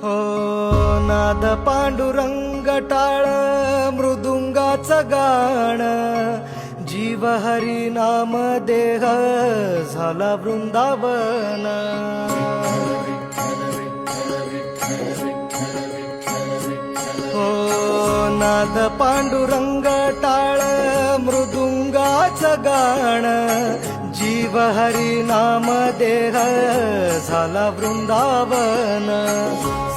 हो नाद पांडुरंग टाळ मृदुंगाचं गाण जीव हरी नाम देह झाला वृंदावन हो नाद पांडुरंग टाळ मृदुंगाचं गाण जीव हरी नाम देह झाला वृंदावन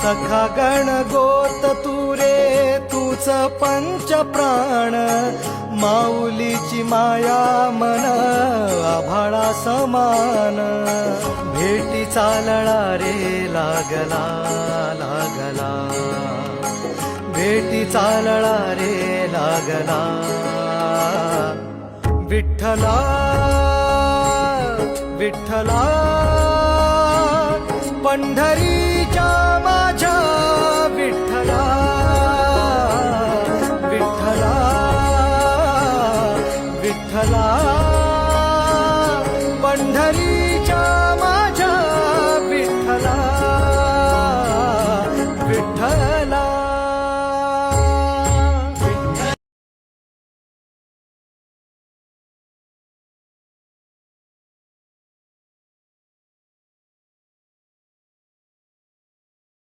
सखा गण गोत तुरे तूच पंच प्राण माऊलीची माया मन आभाळा समान भेटी चालळा रे लागला लागला भेटी चालळा रे लागला विठ्ठला विठ्ठला पंढरीच्या माझ्या विठ्ठला विठ्ठला विठ्ठला पंढरी